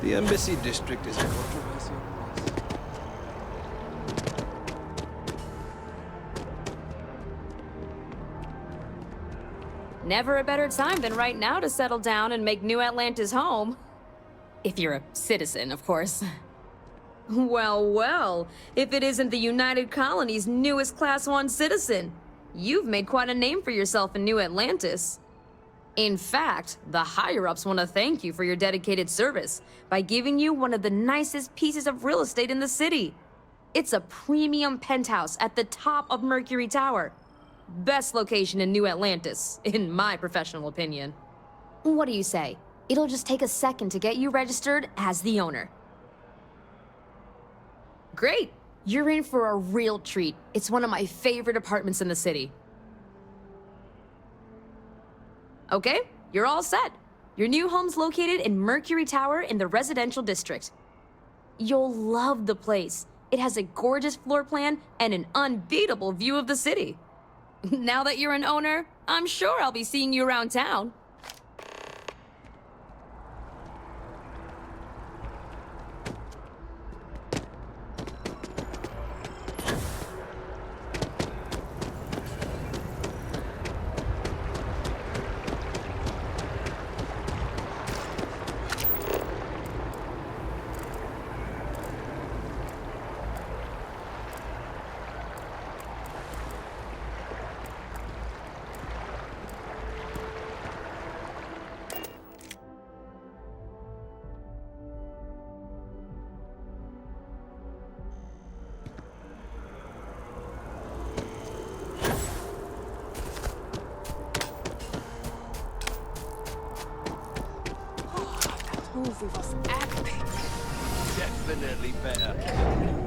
The Embassy District is a controversial place. Never a better time than right now to settle down and make New Atlantis home. If you're a citizen, of course. Well, well, if it isn't the United Colony's newest Class 1 citizen, you've made quite a name for yourself in New Atlantis. In fact, the higher-ups want to thank you for your dedicated service by giving you one of the nicest pieces of real estate in the city. It's a premium penthouse at the top of Mercury Tower. Best location in New Atlantis, in my professional opinion. What do you say? It'll just take a second to get you registered as the owner. Great! You're in for a real treat. It's one of my favorite apartments in the city. Okay, you're all set. Your new home's located in Mercury Tower in the residential district. You'll love the place. It has a gorgeous floor plan and an unbeatable view of the city. Now that you're an owner, I'm sure I'll be seeing you around town. Movie was epic. Definitely better.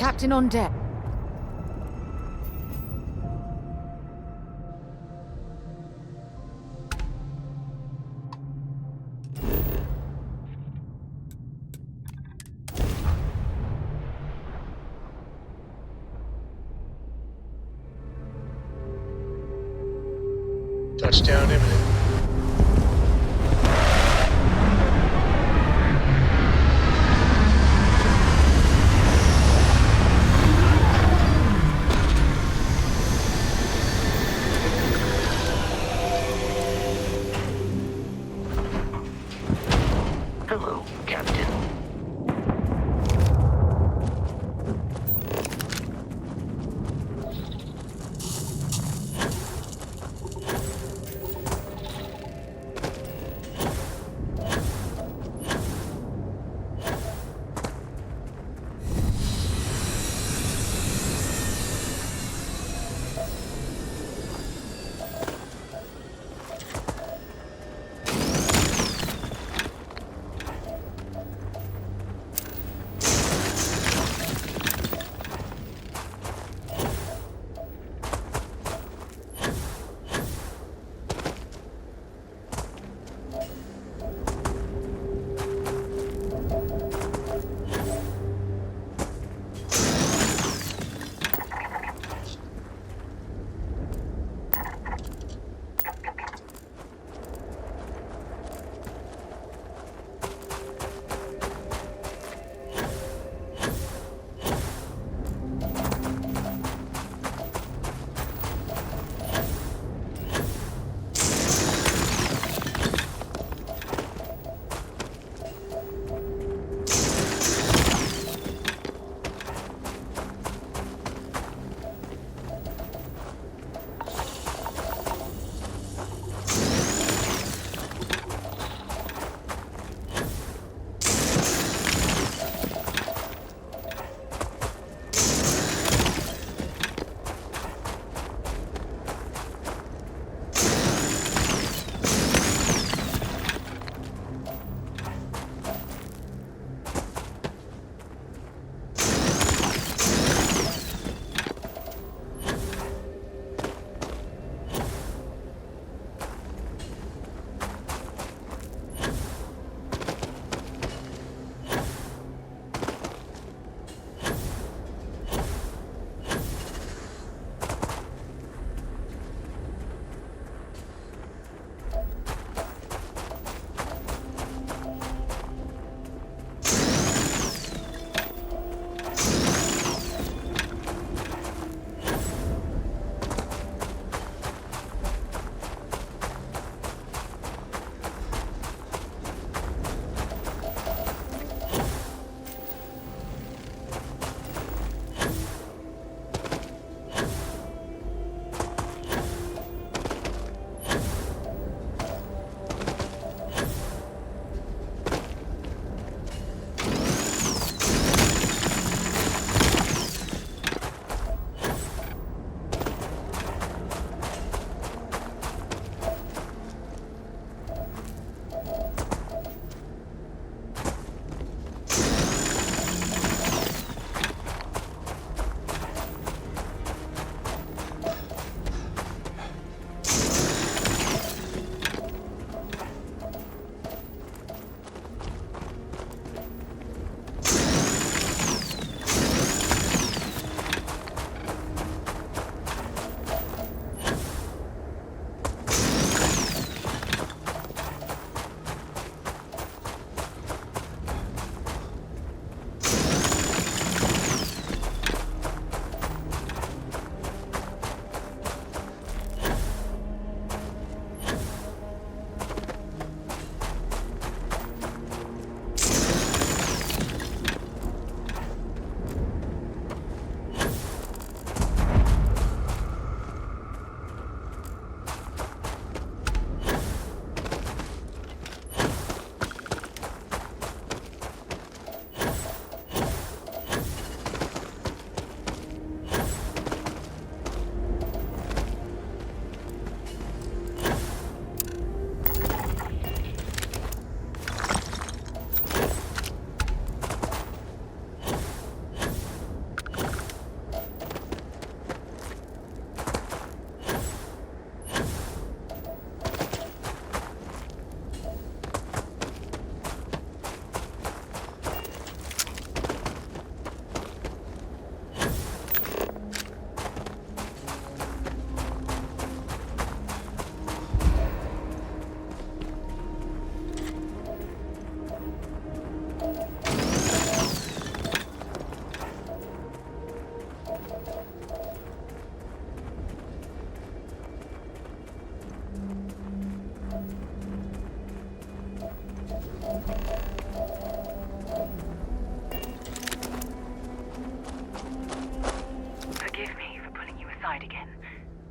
Captain on deck. Touchdown imminent. Captain.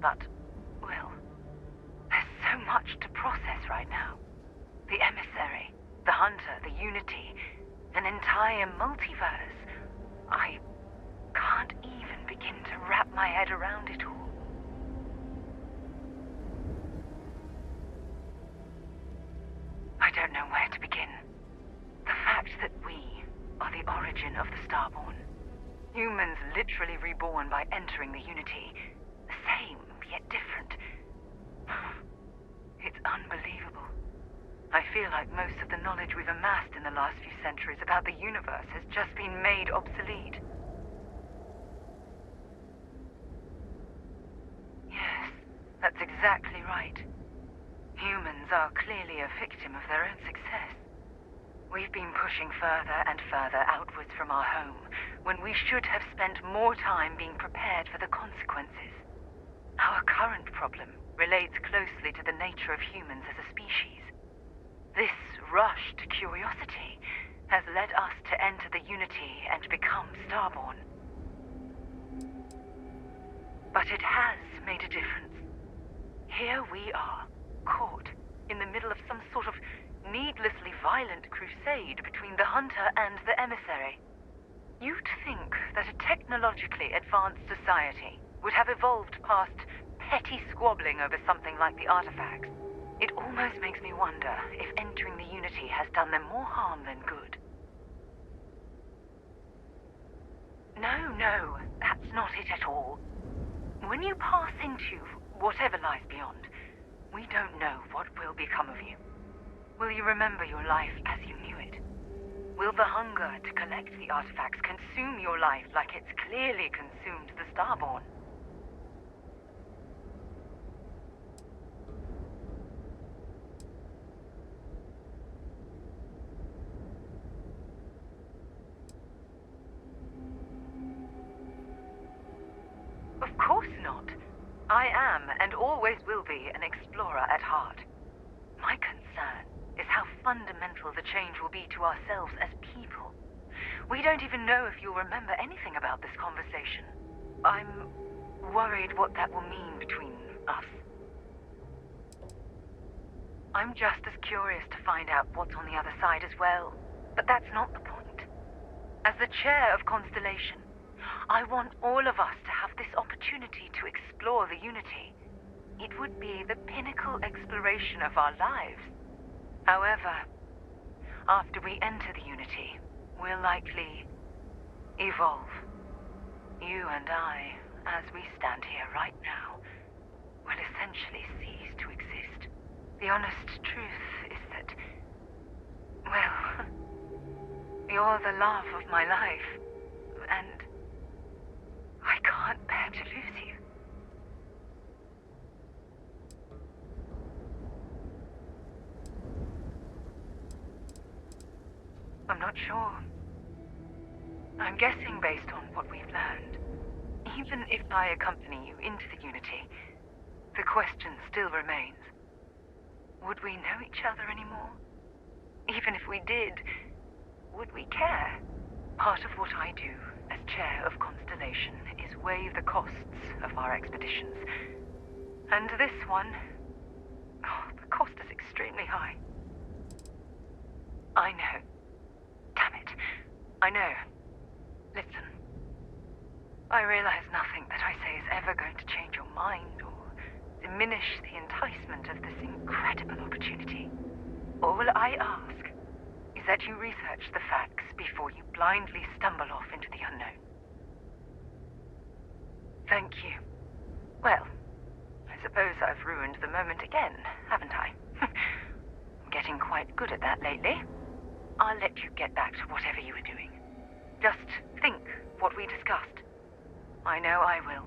But, well, there's so much to process right now. The emissary, the hunter, the unity, an entire multiverse. I can't even begin to wrap my head around it all. I don't know where to begin. The fact that we are the origin of the Starborn. Humans literally reborn by entering the Unity. The same, yet different. It's unbelievable. I feel like most of the knowledge we've amassed in the last few centuries about the universe has just been made obsolete. Yes, that's exactly right. Humans are clearly a victim of their own success. We've been pushing further and further outwards from our home, when we should have spent more time being prepared for the consequences. Our current problem relates closely to the nature of humans as a species. This rush to curiosity has led us to enter the Unity and become Starborn. But it has made a difference. Here we are, caught in the middle of some sort of needlessly violent crusade between the hunter and the emissary. You'd think that a technologically advanced society would have evolved past petty squabbling over something like the artifacts. It almost makes me wonder if entering the Unity has done them more harm than good. No, that's not it at all. When you pass into whatever lies beyond, we don't know what will become of you. Will you remember your life as you knew it? Will the hunger to collect the artifacts consume your life like it's clearly consumed the Starborn? Of course not. I am, and always will be, an explorer at heart. My concern is how fundamental the change will be to ourselves as people. We don't even know if you'll remember anything about this conversation. I'm worried what that will mean between us. I'm just as curious to find out what's on the other side as well, but that's not the point. As the chair of Constellation, I want all of us to have this opportunity to explore the Unity. It would be the pinnacle exploration of our lives. However, after we enter the Unity, we'll likely evolve. You and I, as we stand here right now, will essentially cease to exist. The honest truth is that, well, you're the love of my life, and I can't bear to lose you. I'm not sure. I'm guessing based on what we've learned. Even if I accompany you into the Unity, the question still remains. Would we know each other anymore? Even if we did, would we care? Part of what I do as chair of Constellation is weigh the costs of our expeditions. And this one, the cost is extremely high. I know. Damn it. I know. Listen. I realize nothing that I say is ever going to change your mind or diminish the enticement of this incredible opportunity. All I ask is that you research the facts before you blindly stumble off into the unknown. Thank you. Well, I suppose I've ruined the moment again, haven't I? I'm getting quite good at that lately. I'll let you get back to whatever you were doing. Just think what we discussed. I know I will.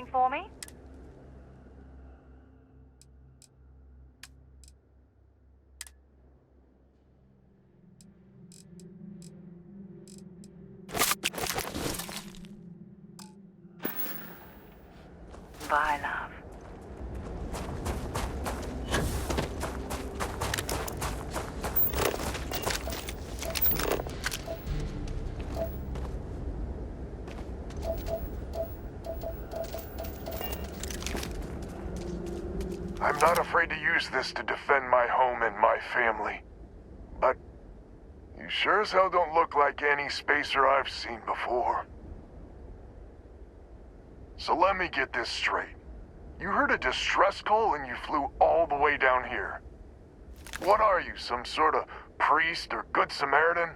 something for me? Bye, love. I'm not afraid to use this to defend my home and my family. But you sure as hell don't look like any spacer I've seen before. So let me get this straight. You heard a distress call and you flew all the way down here. What are you, some sort of priest or good Samaritan?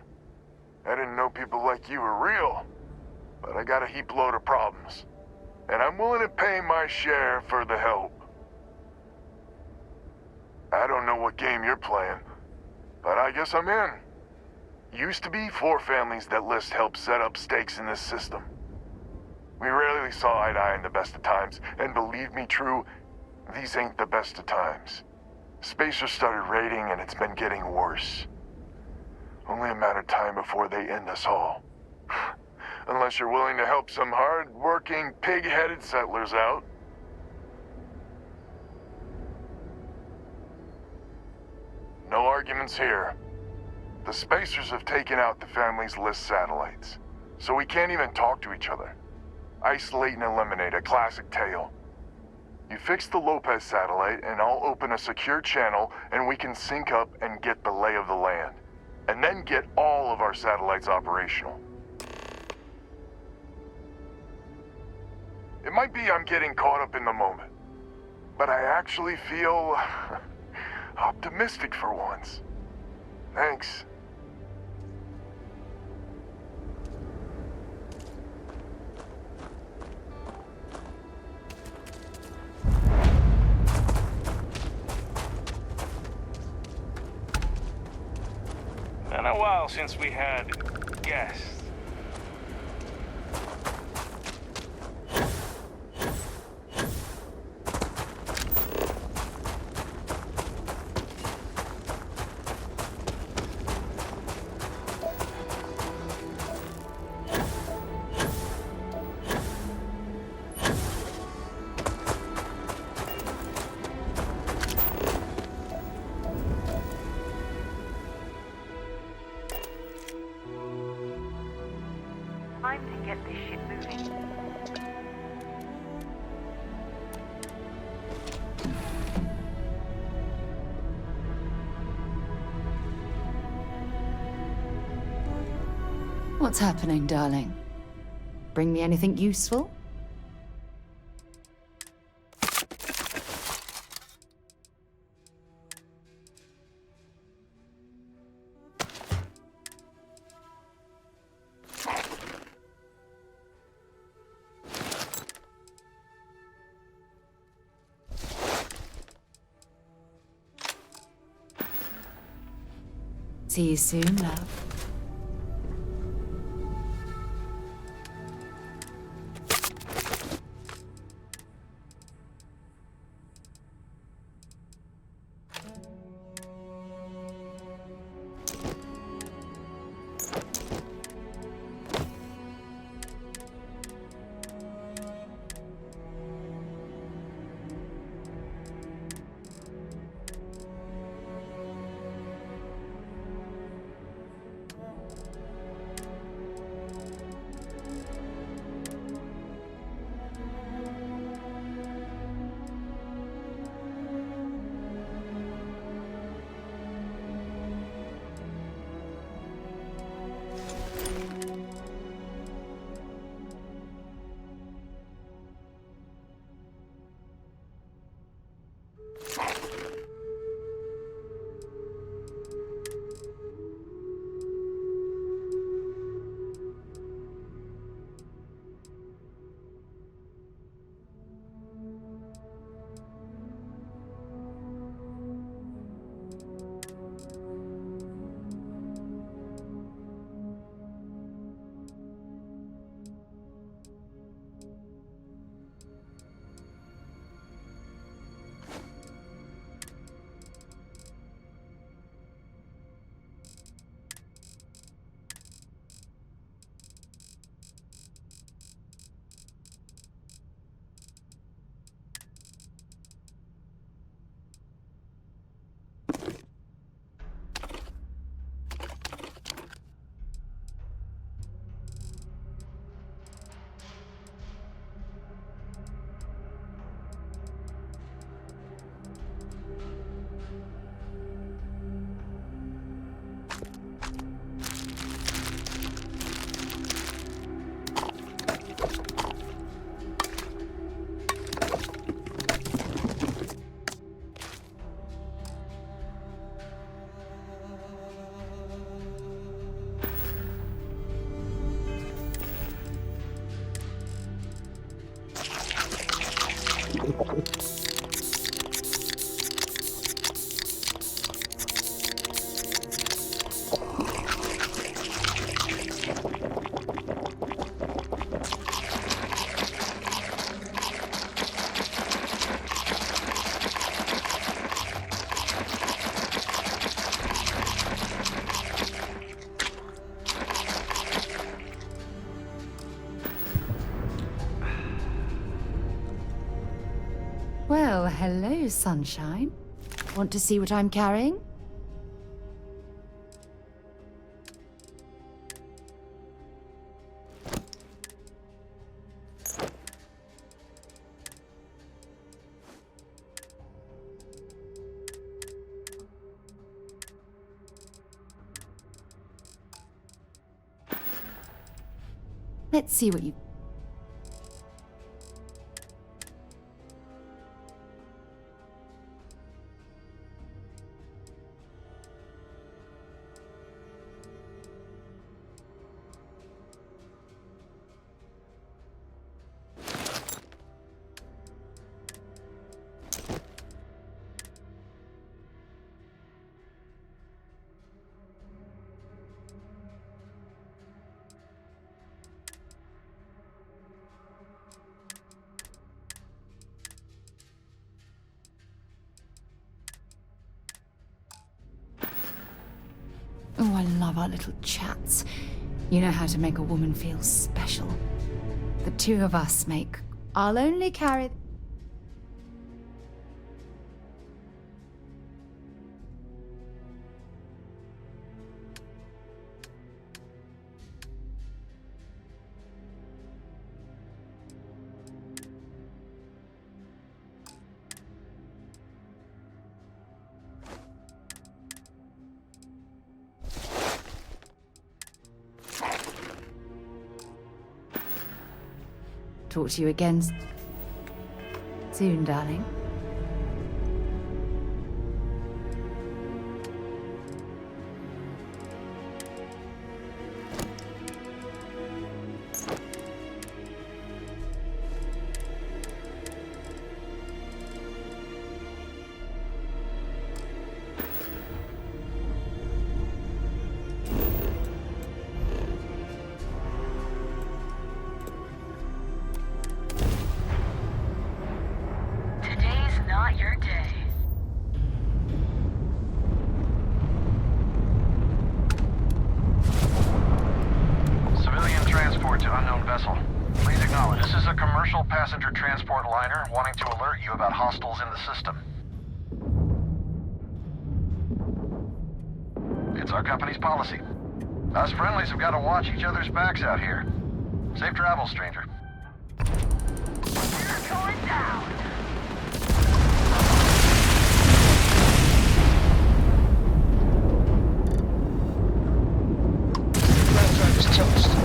I didn't know people like you were real, but I got a heap load of problems. And I'm willing to pay my share for the help. I don't know what game you're playing, but I guess I'm in. Used to be 4 families that list help set up stakes in this system. We rarely saw eye to eye in the best of times, and believe me true, these ain't the best of times. Spacers started raiding and it's been getting worse. Only a matter of time before they end us all. Unless you're willing to help some hard-working, pig-headed settlers out. No arguments here. The Spacers have taken out the family's list satellites, so we can't even talk to each other. Isolate and eliminate, a classic tale. You fix the Lopez satellite and I'll open a secure channel and we can sync up and get the lay of the land. And then get all of our satellites operational. It might be I'm getting caught up in the moment, but I actually feel optimistic for once. Thanks. Been a while since we had guests. Time to get this shit moving. What's happening, darling? Bring me anything useful? See you soon, love. Well, hello, sunshine. Want to see what I'm carrying? Let's see what you... Oh, I love our little chats. You know how to make a woman feel special. The two of us make... I'll only carry... Talk to you again soon, darling. Today's not your day. Civilian transport to unknown vessel. Please acknowledge. This is a commercial passenger transport liner wanting to alert you about hostiles in the system. It's our company's policy. Us friendlies have got to watch each other's backs out here. Safe travel, stranger. You're going down! Driver's toast.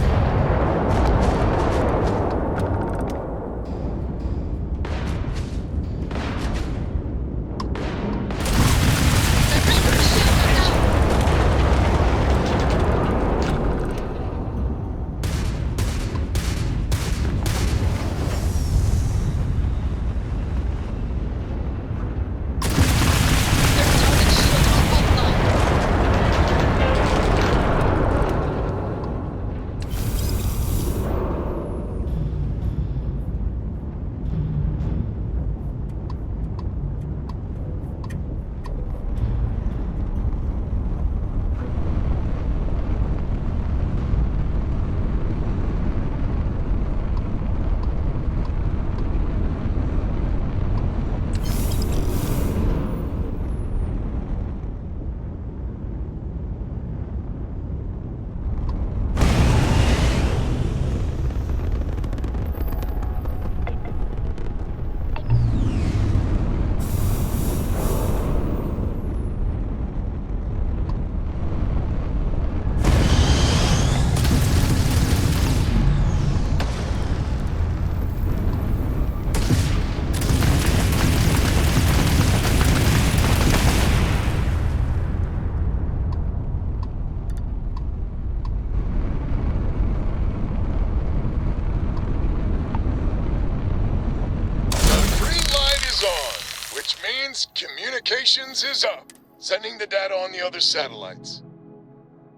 Communications is up. Sending the data on the other satellites.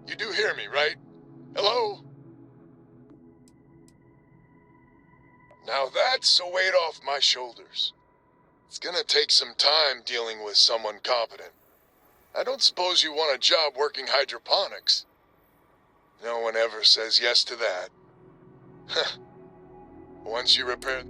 You do hear me, right? Hello? Now that's a weight off my shoulders. It's gonna take some time dealing with someone competent. I don't suppose you want a job working hydroponics. No one ever says yes to that. Once you repair...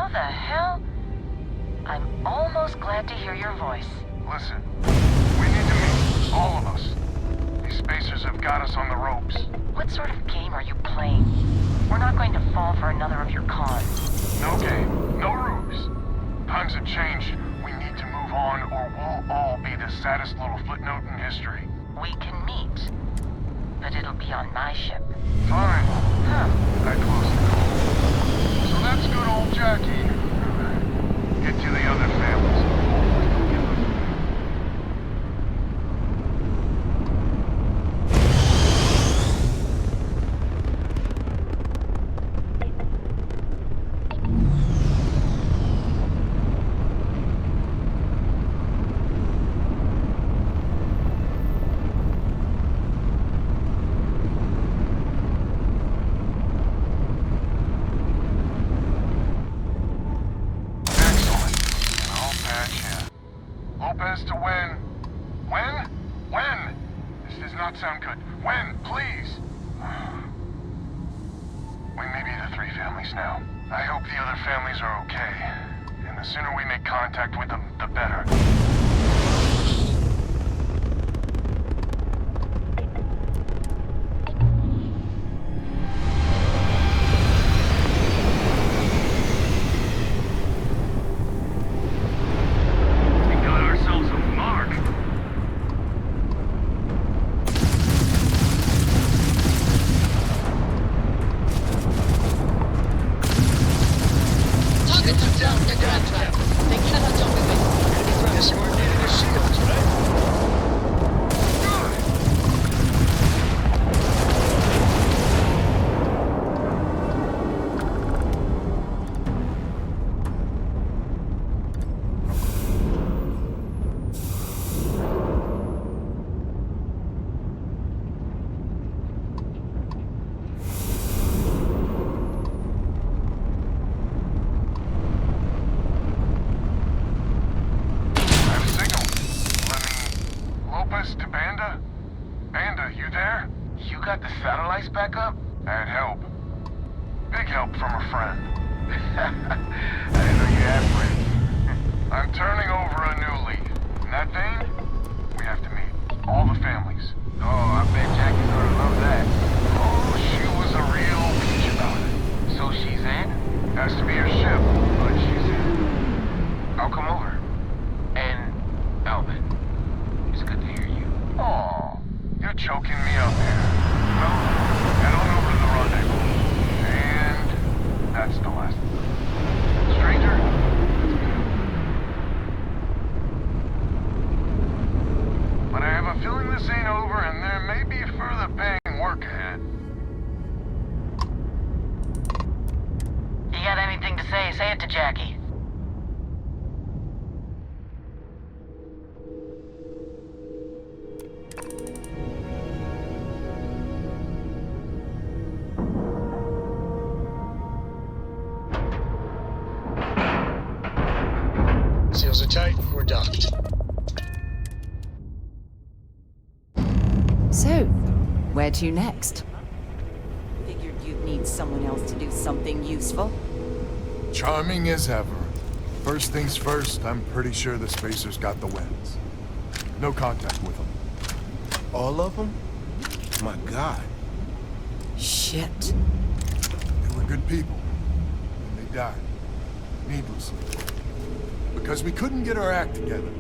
How the hell? I'm almost glad to hear your voice. Listen, we need to meet, all of us. These spacers have got us on the ropes. What sort of game are you playing? We're not going to fall for another of your cons. No game, no ruse. Times have changed. We need to move on or we'll all be the saddest little footnote in history. We can meet, but it'll be on my ship. Fine. Huh. I closed the call. So that's good old Jackie. Get to the other families. Lopez to when? When? When? This does not sound good. When? Please? We may be the 3 families now. I hope the other families are okay. And the sooner we make contact with them, the better. Back up? That'd help. Big help from a friend. I didn't know you had friends. I'm turning over a new leaf. In that vein, we have to meet all the families. Oh, I bet Jackie's gonna love that. Oh, she was a real peach about it. So she's in? Has to be her ship, but she's in. I'll come over. And Alvin, it's good to hear you. Aw, you're choking me up here. Well, head on over to the rendezvous. And that's the last. Stranger, let's go. But I have a feeling this ain't over and there may be further paying work ahead. You got anything to say? Say it to Jackie. Seals are tight, we're docked. So, where to next? Figured you'd need someone else to do something useful. Charming as ever. First things first, I'm pretty sure the Spacers got the winds. No contact with them. All of them? My God. Shit. They were good people. And they died. Needlessly. Because we couldn't get our act together.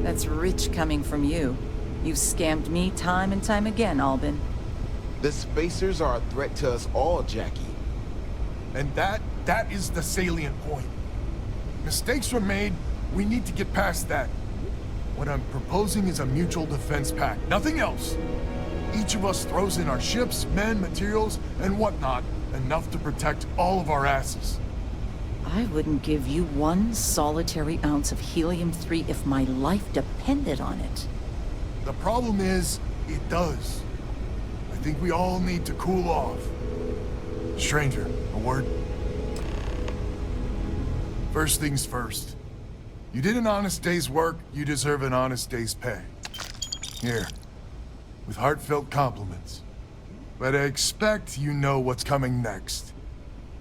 That's rich coming from you. You've scammed me time and time again, Albin. The Spacers are a threat to us all, Jackie. And that is the salient point. Mistakes were made, we need to get past that. What I'm proposing is a mutual defense pact, nothing else. Each of us throws in our ships, men, materials, and whatnot, enough to protect all of our asses. I wouldn't give you one solitary ounce of helium-3 if my life depended on it. The problem is, it does. I think we all need to cool off. Stranger, a word? First things first. You did an honest day's work, you deserve an honest day's pay. Here, with heartfelt compliments. But I expect you know what's coming next.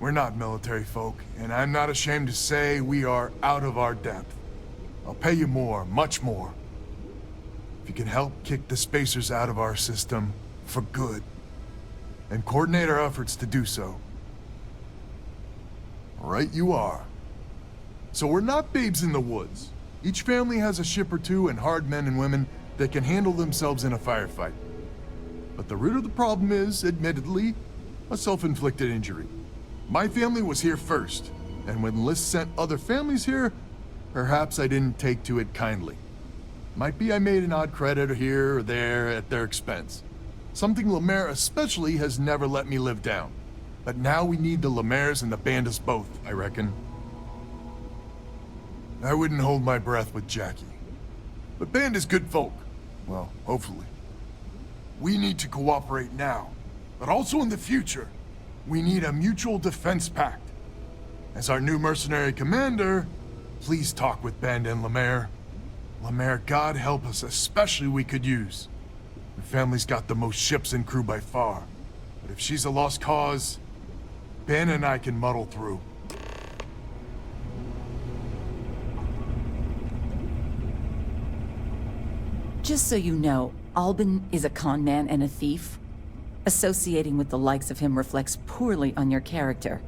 We're not military folk, and I'm not ashamed to say we are out of our depth. I'll pay you more, much more. If you can help kick the spacers out of our system for good, and coordinate our efforts to do so. Right you are. So we're not babes in the woods. Each family has a ship or two and hard men and women that can handle themselves in a firefight. But the root of the problem is, admittedly, a self-inflicted injury. My family was here first, and when List sent other families here, perhaps I didn't take to it kindly. Might be I made an odd credit here or there at their expense. Something Lemaire especially has never let me live down. But now we need the Lemaires and the Bandits both, I reckon. I wouldn't hold my breath with Jackie. But Band is good folk. Well, hopefully. We need to cooperate now, but also in the future. We need a mutual defense pact. As our new mercenary commander, please talk with Band and Lemaire. Lemaire, God help us, especially we could use. The family's got the most ships and crew by far. But if she's a lost cause, Ben and I can muddle through. Just so you know, Albin is a con man and a thief. Associating with the likes of him reflects poorly on your character.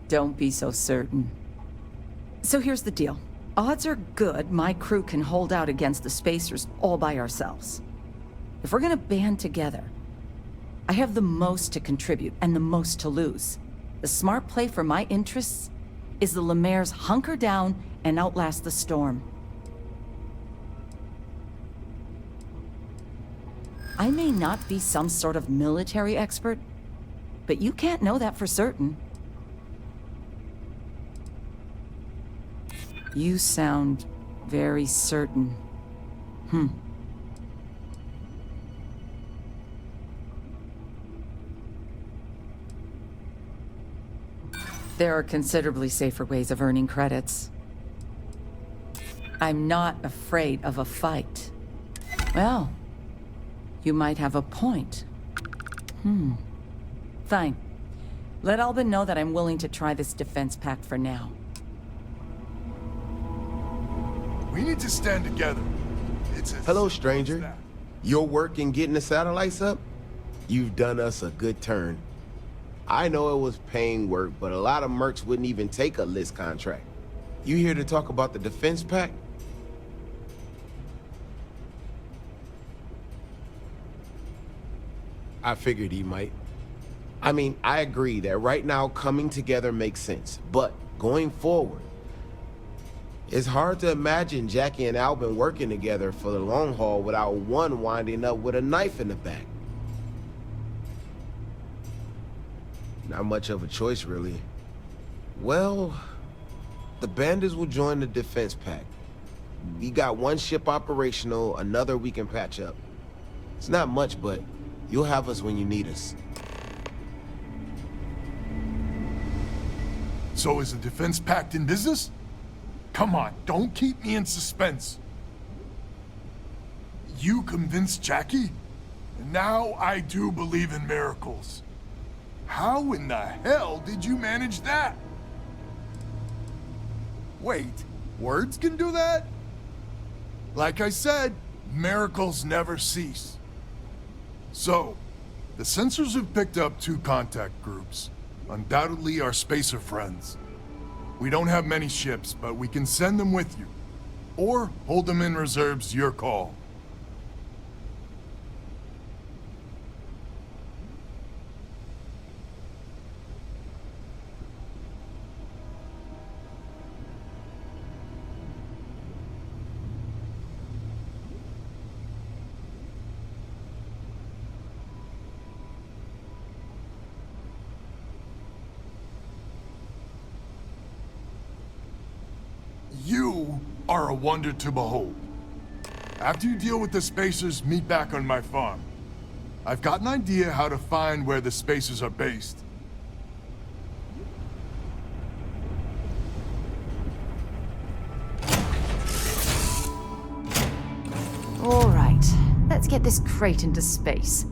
Don't be so certain. So here's the deal. Odds are good my crew can hold out against the Spacers all by ourselves. If we're gonna band together, I have the most to contribute and the most to lose. The smart play for my interests is the Lemaire's hunker down and outlast the storm. I may not be some sort of military expert, but you can't know that for certain. You sound very certain. There are considerably safer ways of earning credits. I'm not afraid of a fight. Well, you might have a point. Fine. Let Albin know that I'm willing to try this defense pact for now. We need to stand together. It's as Hello, simple as stranger. that. Your work in getting the satellites up? You've done us a good turn. I know it was paying work, but a lot of mercs wouldn't even take a list contract. You here to talk about the defense pact? I figured he might. I mean, I agree that right now coming together makes sense, but going forward, it's hard to imagine Jackie and Albin working together for the long haul without one winding up with a knife in the back. Not much of a choice, really. Well, the Bandits will join the defense pact. We got one ship operational, another we can patch up. It's not much, but you'll have us when you need us. So is the defense pact in business? Come on, don't keep me in suspense. You convinced Jackie? And now I do believe in miracles. How in the hell did you manage that? Wait, words can do that? Like I said, miracles never cease. So, the sensors have picked up 2 contact groups. Undoubtedly our spacer friends. We don't have many ships, but we can send them with you. Or hold them in reserves, your call. You are a wonder to behold. After you deal with the Spacers, meet back on my farm. I've got an idea how to find where the Spacers are based. get this crate into space.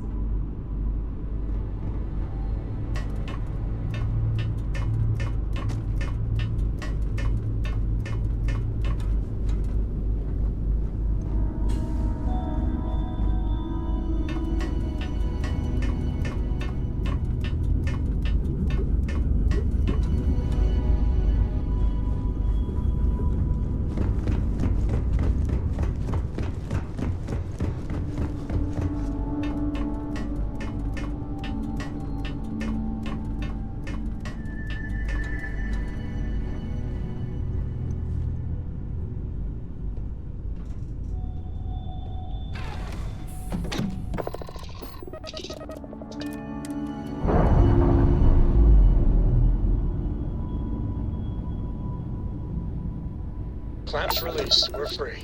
Clamps released. We're free.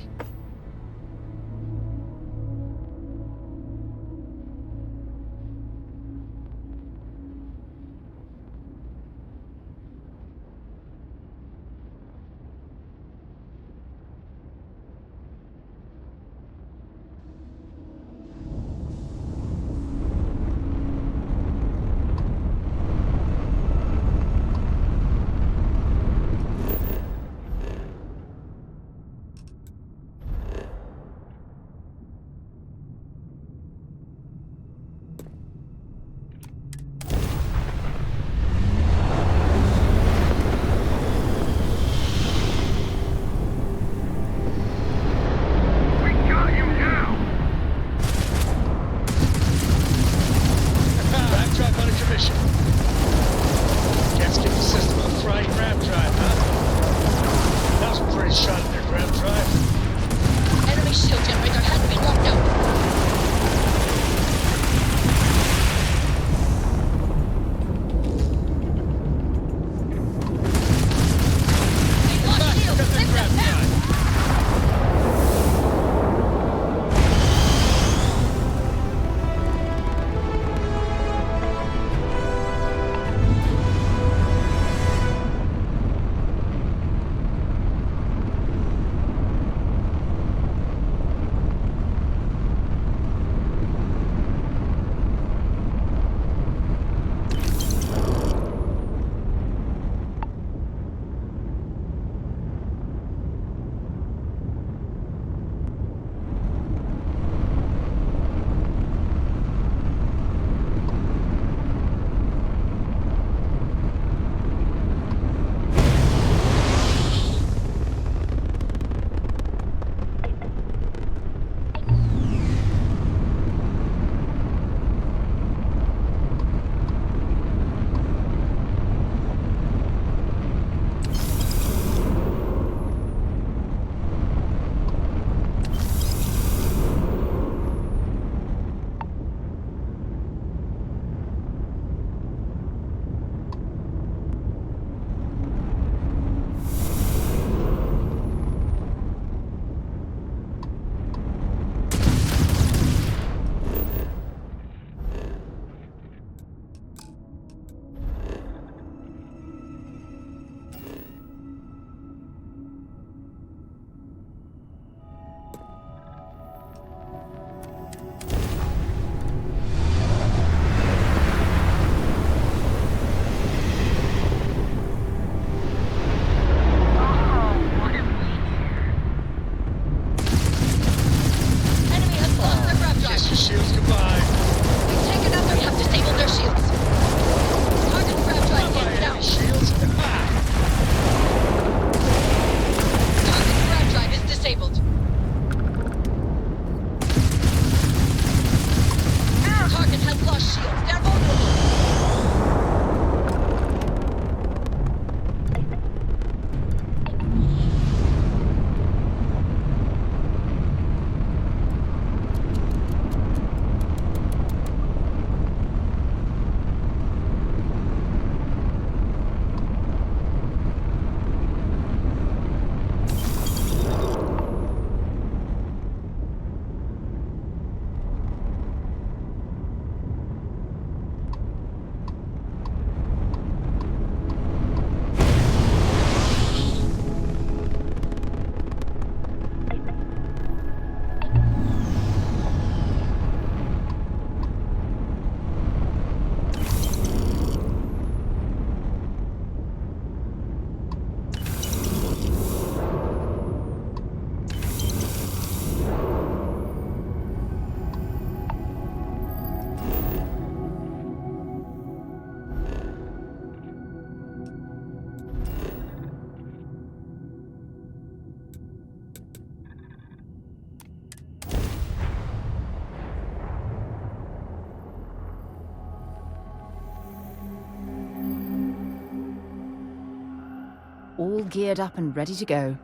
all geared up and ready to go.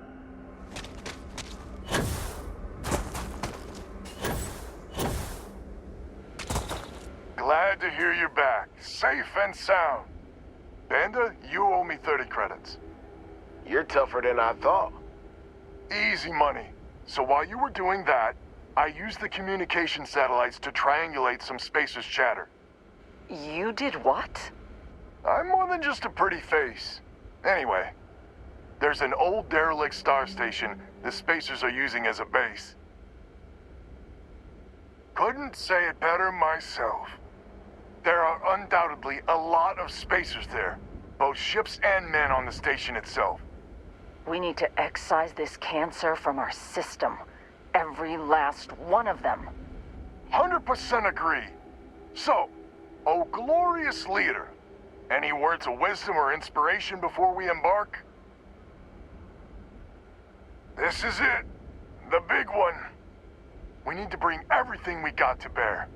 Glad to hear you're back, safe and sound. Banda, you owe me 30 credits. You're tougher than I thought. Easy money. So while you were doing that, I used the communication satellites to triangulate some spacers' chatter. You did what? I'm more than just a pretty face. Anyway, there's an old derelict star station the spacers are using as a base. Couldn't say it better myself. There are undoubtedly a lot of spacers there, both ships and men on the station itself. We need to excise this cancer from our system. Every last one of them. 100% agree. So, oh glorious leader, any words of wisdom or inspiration before we embark? This is it. The big one. We need to bring everything we got to bear.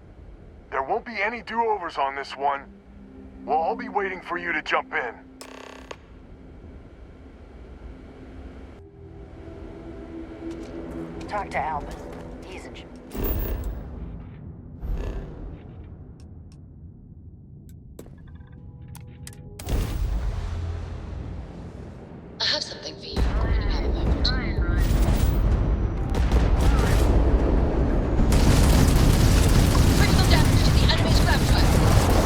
There won't be any do-overs on this one. We'll all be waiting for you to jump in. Talk to Albin. He's in. I have something for you. When you have a moment. Critical damage to the enemy's grab drive.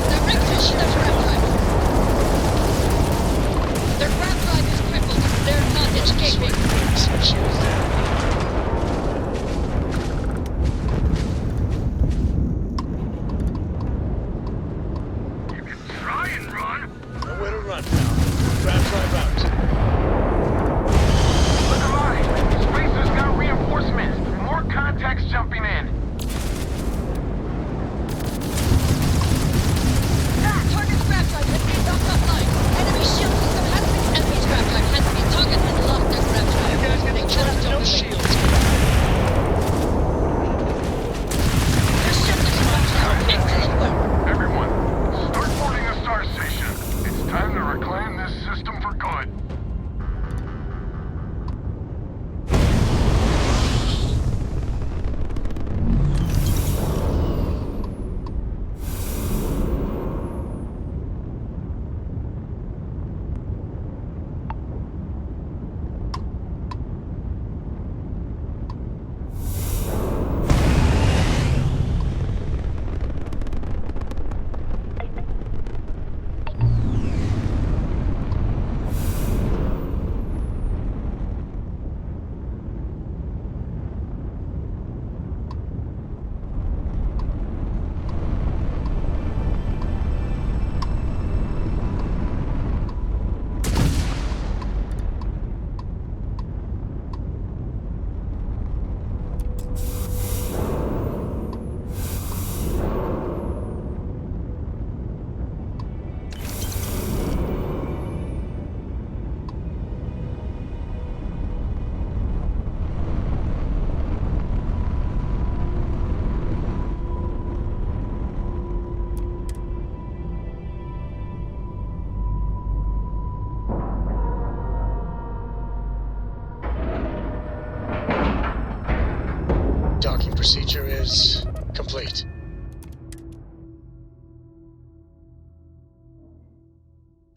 Directed to that grab drive. Their grab drive is crippled. They're not escaping. Nowhere to run now. Grab drive out. Look alive! Spacer's got reinforcements. More contacts jumping in. Target's grab drive has been knocked offline. Enemy shield system has been... Enemy's grab drive has been... Target has lost their grab drive. You guys getting trapped? No shields. Their ship is knocked out. Excellent work. Everyone, start boarding the star station. It's time to reclaim this system for good. Docking procedure is complete.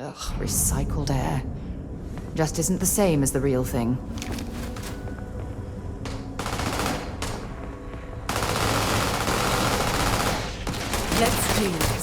Ugh, recycled air. Just isn't the same as the real thing. Let's do this.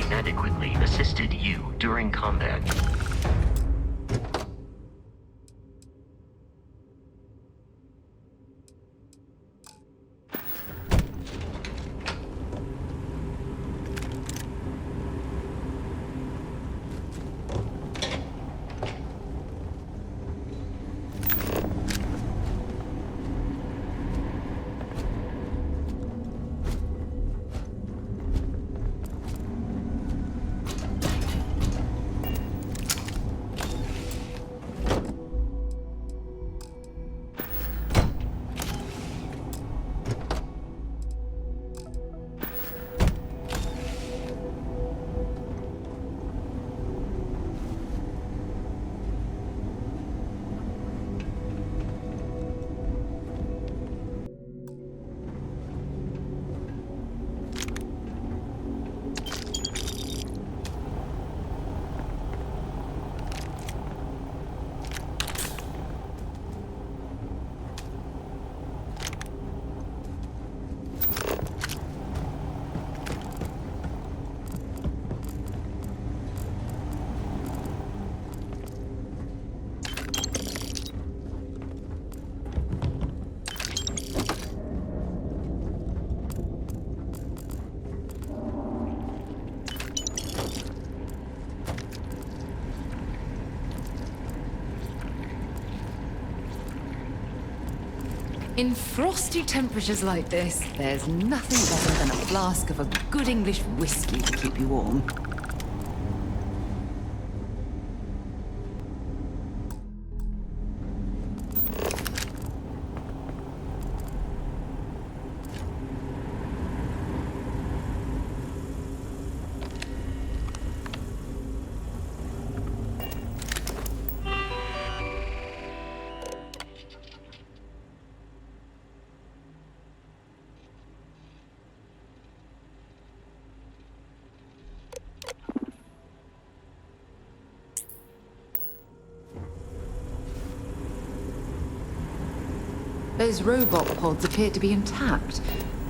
Inadequately assisted you during combat. In frosty temperatures like this, there's nothing better than a flask of a good English whiskey to keep you warm. Those robot pods appear to be intact.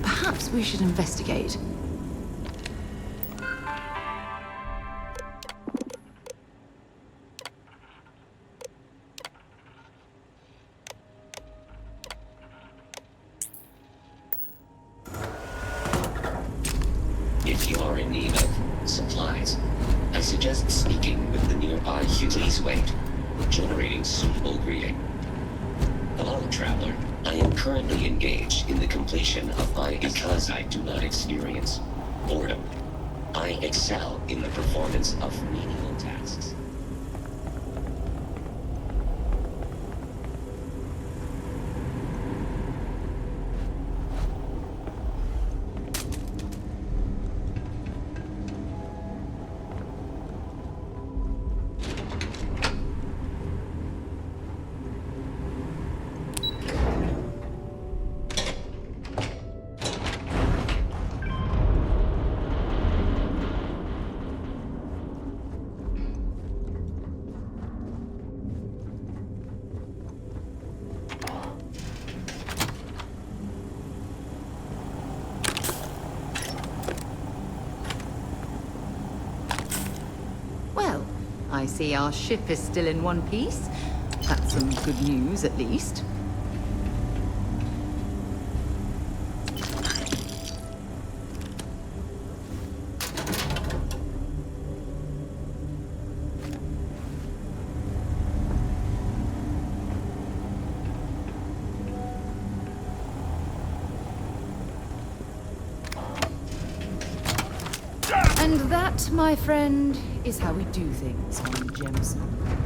Perhaps we should investigate. If you are in need of supplies, I suggest speaking with the nearby Hughley's Wait, generating suitable greeting. Hello, traveler. I am currently engaged in the completion of my because I do not experience boredom. I excel in the performance of menial tasks. I see our ship is still in one piece. That's some good news, at least. And that, my friend, is how we do things on Jemison.